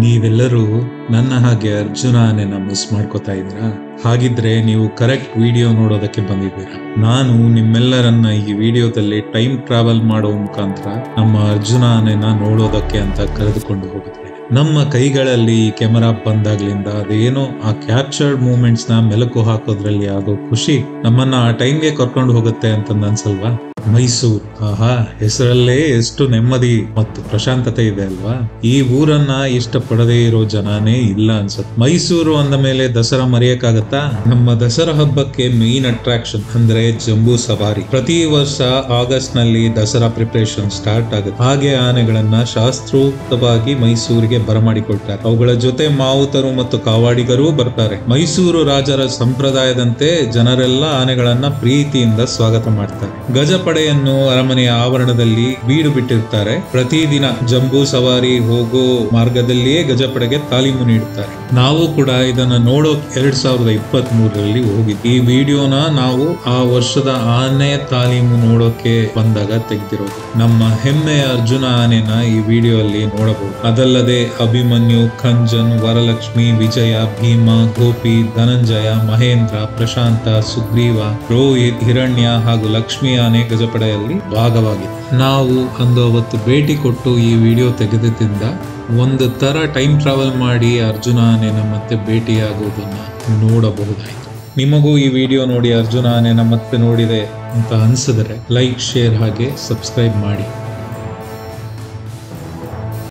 ನೀವೆಲ್ಲರೂ ನನ್ನ ಹಾಗೆ ಅರ್ಜುನ ಆನೆನ ಮಿಸ್ ಮಾಡ್ಕೋತಾ ಇದ್ದೀರಾ? ಹಾಗಿದ್ರೆ ನೀವು ಕರೆಕ್ಟ್ ವಿಡಿಯೋ ನೋಡೋದಕ್ಕೆ ಬಂದಿದ್ದೀರಾ. ನಾನು ನಿಮ್ಮೆಲ್ಲರನ್ನ ಈ ವಿಡಿಯೋದಲ್ಲಿ ಟೈಮ್ ಟ್ರಾವೆಲ್ ಮಾಡೋ ಮುಖಾಂತರ ನಮ್ಮ ಅರ್ಜುನ ಆನೆನ ನೋಡೋದಕ್ಕೆ ಅಂತ ಕರೆದುಕೊಂಡು ಹೋಗುತ್ತೇನೆ. ನಮ್ಮ ಕೈಗಳಲ್ಲಿ ಕೆಮರಾ ಬಂದಾಗ್ಲಿಂದ ಅದೇನೋ ಆ ಕ್ಯಾಪ್ಚರ್ಡ್ ಮೂಮೆಂಟ್ಸ್ ನ ಮೆಲುಕು ಹಾಕೋದ್ರಲ್ಲಿ ಆಗೋ ಖುಷಿ ನಮ್ಮನ್ನ ಆ ಟೈಮ್ಗೆ ಕರ್ಕೊಂಡು ಹೋಗುತ್ತೆ ಅಂತ ಅನ್ಸಲ್ವಾ? ಮೈಸೂರು, ಆಹಾ, ಹೆಸರಲ್ಲೇ ಎಷ್ಟು ನೆಮ್ಮದಿ ಮತ್ತು ಪ್ರಶಾಂತತೆ ಇದೆ ಅಲ್ವಾ? ಈ ಊರನ್ನ ಇಷ್ಟಪಡದೇ ಇರೋ ಜನನೇ ಇಲ್ಲ ಅನ್ಸುತ್ತೆ. ಮೈಸೂರು ಅಂದ ಮೇಲೆ ದಸರಾ ಮರೆಯಕ್ಕಾಗತ್ತಾ? ನಮ್ಮ ದಸರಾ ಹಬ್ಬಕ್ಕೆ ಮೇನ್ ಅಟ್ರಾಕ್ಷನ್ ಅಂದ್ರೆ ಜಂಬೂ ಸವಾರಿ. ಪ್ರತಿ ವರ್ಷ ಆಗಸ್ಟ್ ನಲ್ಲಿ ದಸರಾ ಪ್ರಿಪರೇಷನ್ ಸ್ಟಾರ್ಟ್ ಆಗುತ್ತೆ. ಹಾಗೆ ಆನೆಗಳನ್ನ ಶಾಸ್ತ್ರೋಕ್ತವಾಗಿ ಮೈಸೂರಿಗೆ ಬರಮಾಡಿಕೊಳ್ತಾರೆ. ಅವುಗಳ ಜೊತೆ ಮಾವುತರು ಮತ್ತು ಕಾವಾಡಿಗರೂ ಬರ್ತಾರೆ. ಮೈಸೂರು ರಾಜರ ಸಂಪ್ರದಾಯದಂತೆ ಜನರೆಲ್ಲ ಆನೆಗಳನ್ನ ಪ್ರೀತಿಯಿಂದ ಸ್ವಾಗತ ಮಾಡ್ತಾರೆ. ಗಜಪಡೆಯನ್ನು ಅರಮನೆಯ ಆವರಣದಲ್ಲಿ ಬೀಡು ಬಿಟ್ಟಿರ್ತಾರೆ. ಪ್ರತಿದಿನ ಜಂಬೂ ಸವಾರಿ ಹೋಗೋ ಮಾರ್ಗದಲ್ಲಿಯೇ ಗಜಪಡೆಗೆ ತಾಲೀಮು ನೀಡುತ್ತಾರೆ. ನಾವು ಕೂಡ ಇದನ್ನ ನೋಡೋಕ್ 2023ರಲ್ಲಿ ಹೋಗಿದ್ವಿ. ಈ ವಿಡಿಯೋನ ನಾವು ಆ ವರ್ಷದ ಆನೆ ತಾಲೀಮು ನೋಡೋಕೆ ಬಂದಾಗ ತೆಗೆದಿರೋದು. ನಮ್ಮ ಹೆಮ್ಮೆಯ ಅರ್ಜುನ ಆನೆನ ಈ ವಿಡಿಯೋ ಅಲ್ಲಿ ನೋಡಬಹುದು. ಅದಲ್ಲದೆ ಅಭಿಮನ್ಯು, ಖಂಜನ್, ವರಲಕ್ಷ್ಮಿ, ವಿಜಯ, ಭೀಮ, ಗೋಪಿ, ಧನಂಜಯ, ಮಹೇಂದ್ರ, ಪ್ರಶಾಂತ, ಸುಗ್ರೀವ, ರೋಹಿತ್, ಹಿರಣ್ಯ ಹಾಗೂ ಲಕ್ಷ್ಮಿ ಆನೆ ಗಜಪಡೆಯಲ್ಲಿ ಭಾಗವಾಗಿದೆ. ನಾವು ಅಂದು ಅವತ್ತು ಭೇಟಿ ಕೊಟ್ಟು ಈ ವಿಡಿಯೋ ತೆಗೆದಿದ್ದಿಂದ ಒಂದು ತರ ಟೈಮ್ ಟ್ರಾವೆಲ್ ಮಾಡಿ ಅರ್ಜುನ ಆನೆನ ಮತ್ತೆ ಭೇಟಿಯಾಗುವುದನ್ನ ನೋಡಬಹುದಾಯಿತು. ನಿಮಗೂ ಈ ವಿಡಿಯೋ ನೋಡಿ ಅರ್ಜುನ ಆನೆನ ಮತ್ತೆ ನೋಡಿದೆ ಅಂತ ಅನ್ಸಿದ್ರೆ ಲೈಕ್, ಶೇರ್ ಹಾಗೆ ಸಬ್ಸ್ಕ್ರೈಬ್ ಮಾಡಿ.